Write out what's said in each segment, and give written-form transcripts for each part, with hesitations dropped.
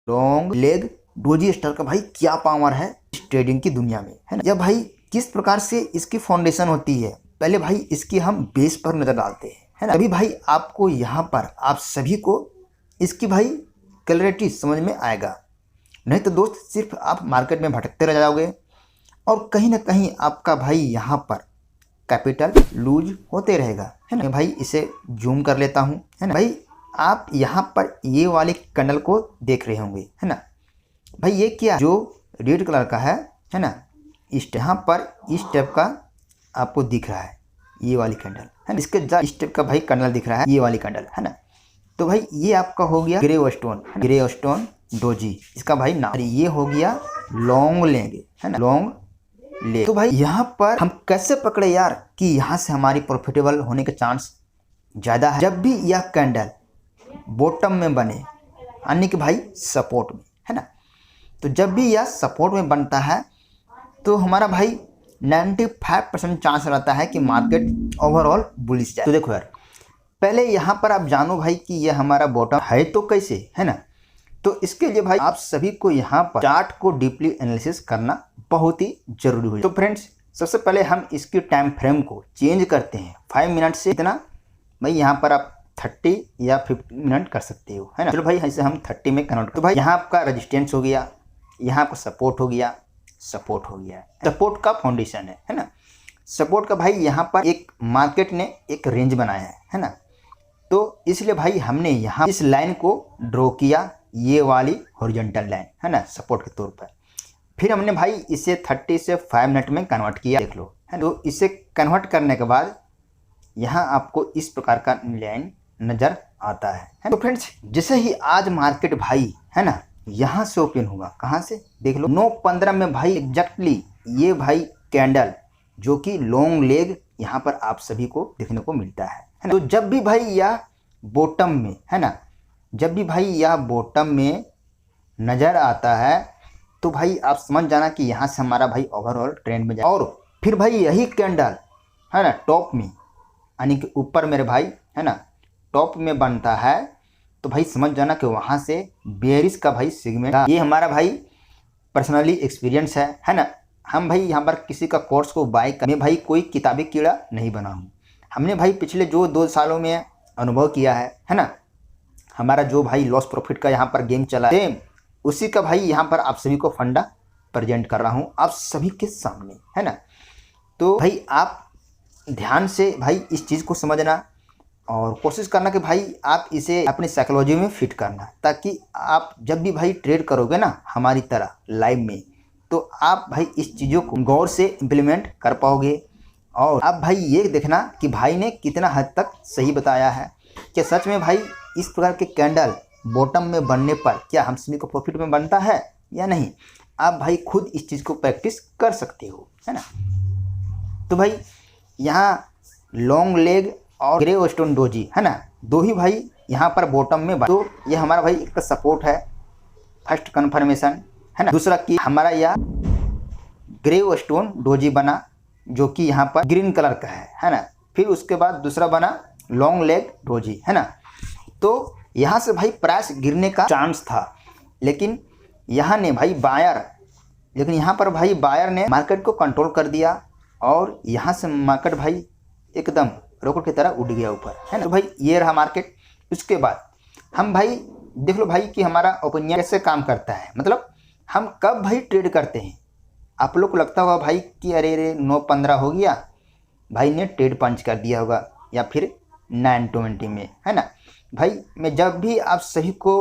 Long leg doji star का भाई क्या पावर है इस ट्रेडिंग की दुनिया में, है ना। यह भाई किस प्रकार से इसकी फाउंडेशन होती है, पहले भाई इसकी हम बेस पर नजर डालते हैं, है ना। तभी भाई आपको यहाँ पर आप सभी को इसकी भाई क्लैरिटी समझ में आएगा। नहीं तो दोस्त सिर्फ आप मार्केट में भटकते रह जाओगे और कहीं ना कहीं आपका भाई यहाँ पर कैपिटल लूज होते रहेगा, है ना। भाई इसे जूम कर लेता हूँ, है ना। भाई आप यहाँ पर ये वाले कैंडल को देख रहे होंगे, है ना। भाई ये क्या जो रेड कलर का है ना, इस यहाँ पर इस टाइप का आपको दिख रहा है ये वाली कैंडल, है ना। इसके जस्ट इस टाइप का भाई कैंडल दिख रहा है ये वाली कैंडल, है ना। तो भाई ये आपका हो गया ग्रे स्टोन डोजी, इसका भाई नाम। ये हो गया लॉन्ग लेंगे, है ना, लॉन्ग ले। तो भाई यहाँ पर हम कैसे पकड़े यार कि यहाँ से हमारी प्रॉफिटेबल होने के चांस ज़्यादा है। जब भी यह कैंडल बॉटम में बने यानी कि भाई सपोर्ट में, है ना। तो जब भी यह सपोर्ट में बनता है तो हमारा भाई 95% चांस रहता है कि मार्केट ओवरऑल बुलिश जाए। तो देखो यार, पहले यहाँ पर आप जानो भाई कि यह हमारा बॉटम है तो कैसे, है ना। तो इसके लिए भाई आप सभी को यहाँ पर चार्ट को डीपली एनालिसिस करना बहुत ही जरूरी हो। तो फ्रेंड्स सबसे पहले हम इसकी टाइम फ्रेम को चेंज करते हैं 5 मिनट से। इतना भाई यहाँ पर आप 30 या 50 मिनट कर सकते हो, है ना। चलो भाई ऐसे हम 30 में कन्वर्ट। तो भाई यहाँ आपका रेजिस्टेंस हो गया, यहाँ आपका सपोर्ट हो गया, सपोर्ट का फाउंडेशन है ना। सपोर्ट का भाई यहाँ पर एक मार्केट ने एक रेंज बनाया है ना। तो इसलिए भाई हमने यहाँ इस लाइन को ड्रॉ किया, ये वाली हॉरिजॉन्टल लाइन, है ना, सपोर्ट के तौर पर। फिर हमने भाई इसे 30 से 5 मिनट में कन्वर्ट किया, देख लो, है। तो इसे कन्वर्ट करने के बाद यहाँ आपको इस प्रकार का लाइन नजर आता है। तो फ्रेंड्स जैसे ही आज मार्केट भाई, है ना, यहाँ से ओपन होगा, कहाँ से देख लो 9:15 में भाई एग्जैक्टली ये भाई कैंडल जो कि लॉन्ग लेग यहाँ पर आप सभी को देखने को मिलता है ना। तो जब भी भाई यह बॉटम में, है ना, जब भी भाई यह बॉटम में नज़र आता है तो भाई आप समझ जाना कि यहाँ से हमारा भाई ओवरऑल ट्रेंड में जाए। और फिर भाई यही कैंडल, है ना, टॉप में यानी कि ऊपर मेरे भाई, है ना, टॉप में बनता है तो भाई समझ जाना कि वहाँ से बेयरिश का भाई सेगमेंट। ये हमारा भाई पर्सनली एक्सपीरियंस है ना। हम भाई यहाँ पर किसी का कोर्स को बाय कर, मैं भाई कोई किताबी कीड़ा नहीं बना हूँ। हमने भाई पिछले जो 2 सालों में अनुभव किया है ना, हमारा जो भाई लॉस प्रॉफिट का यहाँ पर गेम चला है उसी का भाई यहाँ पर आप सभी को फंडा प्रेजेंट कर रहा हूँ आप सभी के सामने, है ना। तो भाई आप ध्यान से भाई इस चीज़ को समझना और कोशिश करना कि भाई आप इसे अपनी साइकोलॉजी में फिट करना, ताकि आप जब भी भाई ट्रेड करोगे ना हमारी तरह लाइव में, तो आप भाई इस चीज़ों को गौर से इम्प्लीमेंट कर पाओगे। और आप भाई ये देखना कि भाई ने कितना हद तक सही बताया है, क्या सच में भाई इस प्रकार के कैंडल बॉटम में बनने पर क्या हम सभी को प्रॉफिट में बनता है या नहीं। आप भाई खुद इस चीज़ को प्रैक्टिस कर सकते हो, है ना। तो भाई यहाँ लॉन्ग लेग और ग्रे स्टोन डोजी, है ना, दो ही भाई यहाँ पर बॉटम में। तो ये हमारा भाई एक सपोर्ट है, फर्स्ट कन्फर्मेशन, है ना। दूसरा कि हमारा यह ग्रे स्टोन डोजी बना जो कि यहाँ पर ग्रीन कलर का है ना। फिर उसके बाद दूसरा बना लॉन्ग लेग डोजी, है ना। तो यहाँ से भाई प्राइस गिरने का चांस था, लेकिन यहाँ ने भाई यहाँ पर भाई बायर ने मार्केट को कंट्रोल कर दिया और यहाँ से मार्केट भाई एकदम रॉकेट की तरह उड़ गया ऊपर, है ना। तो भाई ये रहा मार्केट। उसके बाद हम भाई देख लो भाई कि हमारा ओपिनियन कैसे काम करता है, मतलब हम कब भाई ट्रेड करते हैं। आप लोग को लगता होगा भाई कि अरे 9:15 हो गया, भाई ने ट्रेड पंच कर दिया होगा, या फिर 9:20 में, है ना। भाई मैं जब भी आप सभी को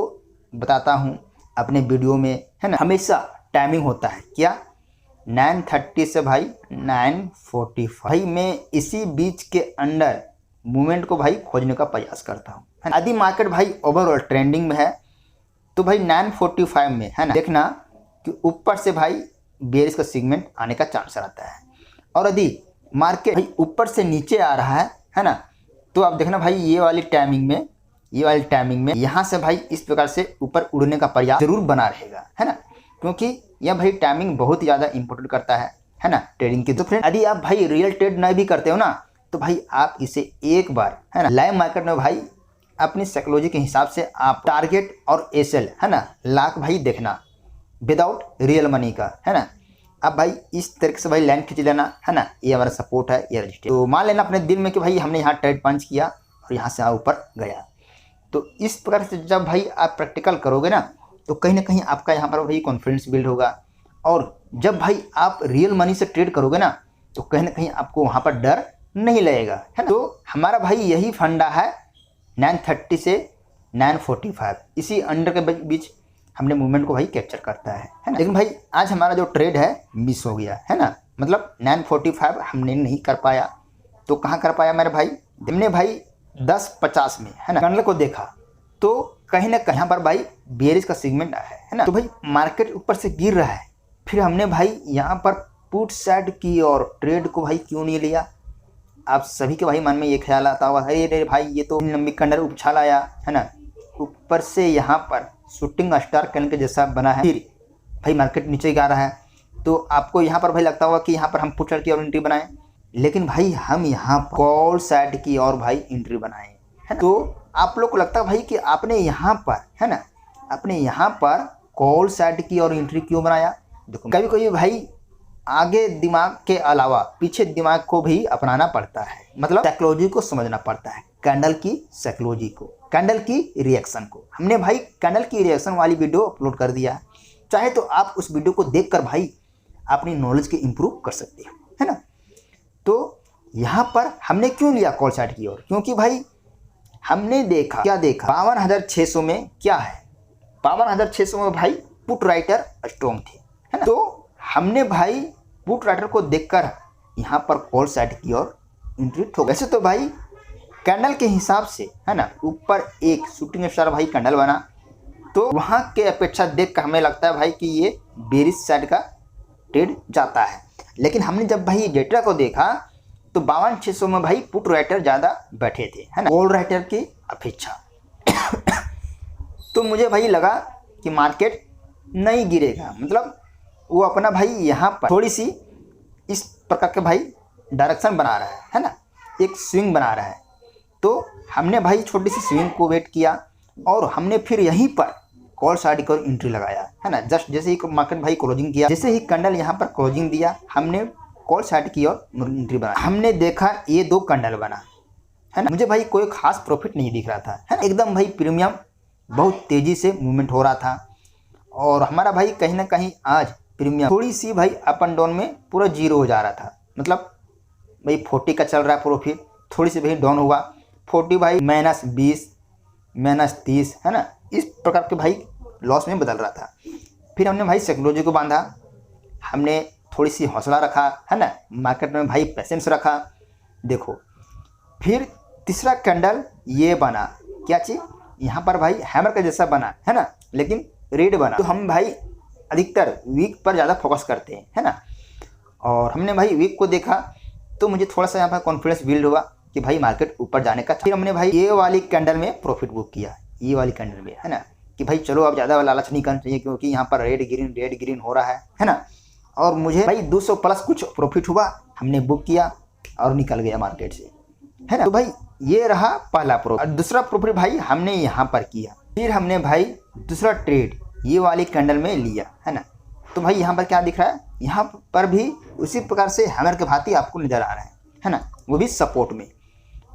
बताता हूँ अपने वीडियो में, है ना, हमेशा टाइमिंग होता है क्या 9:30 से भाई 9:45। भाई मैं इसी बीच के अंदर मूवमेंट को भाई खोजने का प्रयास करता हूँ। यदि मार्केट भाई ओवरऑल ट्रेंडिंग में है तो भाई 9:45 में, है ना, देखना कि ऊपर से भाई बेयरिश का सेगमेंट आने का चांस रहता है। और यदि मार्केट भाई ऊपर से नीचे आ रहा है ना, तो आप देखना भाई ये वाली टाइमिंग में यहाँ से भाई इस प्रकार से ऊपर उड़ने का प्रयास जरूर बना रहेगा, है ना, क्योंकि यह भाई टाइमिंग बहुत ही ज़्यादा इंपॉर्टेंट करता है ना, ट्रेडिंग की। तो फ्रेंड यदि आप भाई रियल ट्रेड नहीं भी करते हो ना, तो भाई आप इसे एक बार, है ना, लाइव मार्केट में भाई अपनी साइकोलॉजी के हिसाब से आप टारगेट और एसएल है ना लाख भाई देखना विदाउट रियल मनी का, है ना। अब भाई इस तरीके से भाई लाइन खींच लेना, है ना। ये हमारा सपोर्ट है, ये रजिस्टर। तो मान लेना अपने दिल में कि भाई हमने यहाँ ट्रेड पंच किया और यहाँ से ऊपर गया। तो इस प्रकार से जब भाई आप प्रैक्टिकल करोगे ना तो कहीं ना कहीं आपका यहाँ पर भाई कॉन्फिडेंस बिल्ड होगा। और जब भाई आप रियल मनी से ट्रेड करोगे ना तो कहीं ना कहीं आपको वहाँ पर डर नहीं लगेगा, है ना। तो हमारा भाई यही फंडा है 930 से 945, इसी अंडर के बीच हमने मूवमेंट को भाई कैप्चर करता है ना। लेकिन भाई आज हमारा जो ट्रेड है मिस हो गया, है ना। मतलब 945 हमने नहीं कर पाया। तो कहाँ कर पाया मेरे भाई, हमने भाई 1050 में, है ना, कैंडल को देखा तो कहीं ना कहीं पर भाई बेरिश का सेगमेंट आया है ना। तो भाई मार्केट ऊपर से गिर रहा है, फिर हमने भाई यहाँ पर पुट साइड की और ट्रेड को भाई क्यों नहीं लिया। आप सभी के भाई मन में ये ख्याल आता होगा, अरे भाई ये तो लंबी कैंडल उछाल आया, है ना, ऊपर से यहाँ पर शूटिंग स्टार कैंडल के जैसा बना है, फिर भाई मार्केट नीचे गा रहा है। तो आपको यहाँ पर भाई लगता होगा कि यहाँ पर हम पुट साइड की और एंट्री बनाएं, लेकिन भाई हम यहाँ कॉल साइड की और भाई एंट्री बनाए, है ना। तो आप लोग को लगता है भाई कि आपने यहाँ पर, है ना, आपने यहाँ पर कॉल साइड की और एंट्री क्यों बनाया। देखो कभी कभी भाई आगे दिमाग के अलावा पीछे दिमाग को भी अपनाना पड़ता है, मतलब साइकोलॉजी को समझना पड़ता है, कैंडल की साइकोलॉजी को, कैंडल की रिएक्शन को। हमने भाई कैंडल की रिएक्शन वाली वीडियो अपलोड कर दिया है, चाहे तो आप उस वीडियो को देखकर भाई अपनी नॉलेज को इम्प्रूव कर सकते हो, है ना। तो यहाँ पर हमने क्यों लिया कॉल साइड की ओर, क्योंकि भाई हमने देखा, क्या देखा, 52,600 में क्या है, 52,600 में भाई पुट राइटर स्ट्रॉन्ग थे, है ना। तो हमने भाई पुट राइटर को देखकर यहाँ पर कॉल साइड की ओर एंट्री ठोक। वैसे तो भाई कैंडल के हिसाब से, है ना, ऊपर एक शूटिंग स्टार भाई कैंडल बना, तो वहाँ के अपेक्षा देख कर हमें लगता है भाई कि ये बेरिश साइड का ट्रेड जाता है। लेकिन हमने जब भाई डेटा को देखा तो 52,600 में भाई पुट राइटर ज़्यादा बैठे थे, है ना, कॉल राइटर की अपेक्षा। तो मुझे भाई लगा कि मार्केट नहीं गिरेगा, मतलब वो अपना भाई यहाँ पर थोड़ी सी इस प्रकार के भाई डायरेक्शन बना रहा है ना, एक स्विंग बना रहा है। तो हमने भाई छोटी सी स्विंग को वेट किया और हमने फिर यहीं पर कॉल साइड की ओर एंट्री लगाया, है ना। जस्ट जैसे ही मार्केट भाई क्लोजिंग किया, जैसे ही कैंडल यहाँ पर क्लोजिंग दिया, हमने कॉल साइड की ओर एंट्री बनाया। हमने देखा ये 2 कैंडल बना, है ना। मुझे भाई कोई खास प्रॉफिट नहीं दिख रहा था, है ना, एकदम भाई प्रीमियम बहुत तेज़ी से मूवमेंट हो रहा था। और हमारा भाई कहीं ना कहीं आज प्रीमियम थोड़ी सी भाई अप एंड डाउन में पूरा जीरो हो जा रहा था, मतलब भाई 40 का चल रहा है प्रॉफिट, थोड़ी सी भाई डाउन हुआ 40 भाई -20 -30, है ना, इस प्रकार के भाई लॉस में बदल रहा था। फिर हमने भाई साइकोलॉजी को बांधा, हमने थोड़ी सी हौसला रखा, है ना, मार्केट में भाई पेशेंस रखा। देखो फिर तीसरा कैंडल ये बना, क्या चीज़, यहाँ पर भाई हैमर का जैसा बना, है ना, लेकिन रेड बना। तो हम भाई अधिकतर वीक पर ज़्यादा फोकस करते हैं, है ना। और हमने भाई वीक को देखा तो मुझे थोड़ा सा यहाँ पर कॉन्फिडेंस बिल्ड हुआ कि भाई मार्केट ऊपर जाने का। फिर हमने भाई ये वाली कैंडल में प्रॉफिट बुक किया, ये वाली कैंडल में, है ना, कि भाई चलो अब ज़्यादा लालच नहीं करना चाहिए क्योंकि यहाँ पर रेड ग्रीन हो रहा है ना। और मुझे भाई 200 प्लस कुछ प्रॉफिट हुआ, हमने बुक किया और निकल गया मार्केट से, है ना। तो भाई ये रहा पहला प्रॉफिट। और दूसरा प्रॉफिट भाई हमने यहाँ पर किया, फिर हमने भाई दूसरा ट्रेड ये वाली कैंडल में लिया, है ना। तो भाई यहाँ पर क्या दिख रहा है, यहाँ पर भी उसी प्रकार से हैमर के भांति आपको नज़र आ रहा है ना, वो भी सपोर्ट में।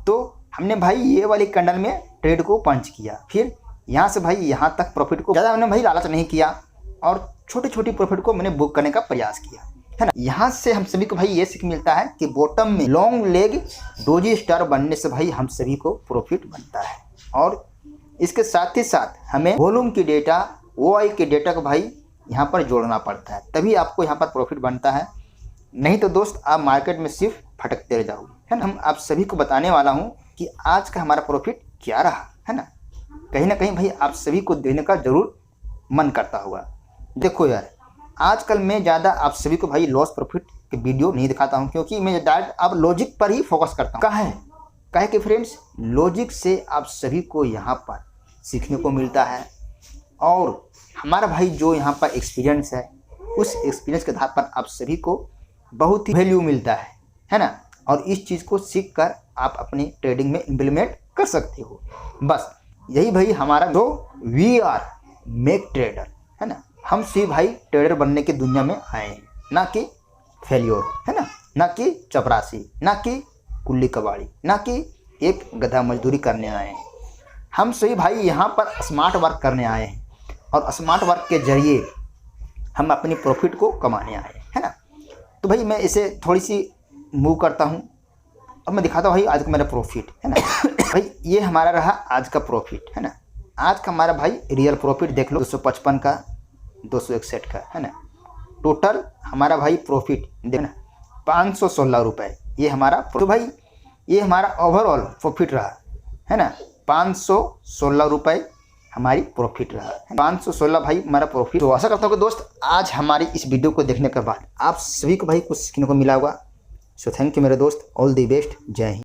तो हमने भाई ये वाली कैंडल में ट्रेड को पंच किया, फिर यहाँ से भाई यहाँ तक प्रॉफिट को ज़्यादा हमने भाई लालच नहीं किया और छोटी छोटी प्रॉफिट को मैंने बुक करने का प्रयास किया, है ना। यहाँ से हम सभी को भाई ये सीख मिलता है कि बॉटम में लॉन्ग लेग डोजी स्टार बनने से भाई हम सभी को प्रॉफिट बनता है। और इसके साथ ही साथ हमें वॉल्यूम की डेटा, OI के डेटा को भाई यहाँ पर जोड़ना पड़ता है, तभी आपको यहाँ पर प्रॉफिट बनता है। नहीं तो दोस्त आप मार्केट में सिर्फ भटकते रह जाओगे, है ना। हम आप सभी को बताने वाला हूँ कि आज का हमारा प्रॉफिट क्या रहा, है ना। कहीं ना कहीं भाई आप सभी को देने का जरूर मन करता होगा। देखो यार, आजकल मैं ज़्यादा आप सभी को भाई लॉस प्रॉफिट के वीडियो नहीं दिखाता हूँ, क्योंकि मैं डायरेक्ट अब लॉजिक पर ही फोकस करता हूँ। कहा है कि फ्रेंड्स, लॉजिक से आप सभी को यहाँ पर सीखने को मिलता है और हमारा भाई जो यहाँ पर एक्सपीरियंस है, उस एक्सपीरियंस के आधार पर आप सभी को बहुत ही वैल्यू मिलता है ना। और इस चीज़ को सीख कर आप अपनी ट्रेडिंग में इम्प्लीमेंट कर सकते हो। बस यही भाई हमारा जो वी आर मेक ट्रेडर है ना, हम सिर्फ भाई ट्रेडर बनने की दुनिया में आए हैं, ना कि फेल्योर है ना, ना कि चपरासी, ना कि कुल्ली कबाड़ी, ना कि एक गधा मजदूरी करने आए हैं। हम सभी भाई यहाँ पर स्मार्ट वर्क करने आए हैं और स्मार्ट वर्क के जरिए हम अपनी प्रॉफिट को कमाने आए हैं, है ना। तो भाई मैं इसे थोड़ी सी मूव करता हूँ और मैं दिखाता हूँ भाई आज का मेरा प्रॉफिट है ना। भाई ये हमारा रहा आज का प्रॉफिट है ना। आज का हमारा भाई रियल प्रॉफिट देख लो, 255 का, 261 का है ना। टोटल हमारा भाई प्रॉफिट देखना 516 रुपये, ये हमारा। तो भाई ये हमारा ओवरऑल प्रॉफिट रहा है ना, 516 रुपये हमारी प्रॉफिट रहा है। 516 भाई हमारा प्रॉफिट। तो आशा करता हूँ कि दोस्त आज हमारी इस वीडियो को देखने के बाद आप सभी को भाई कुछ सीखने को मिला होगा। सो थैंक यू मेरे दोस्त, ऑल दी बेस्ट, जय हिंद।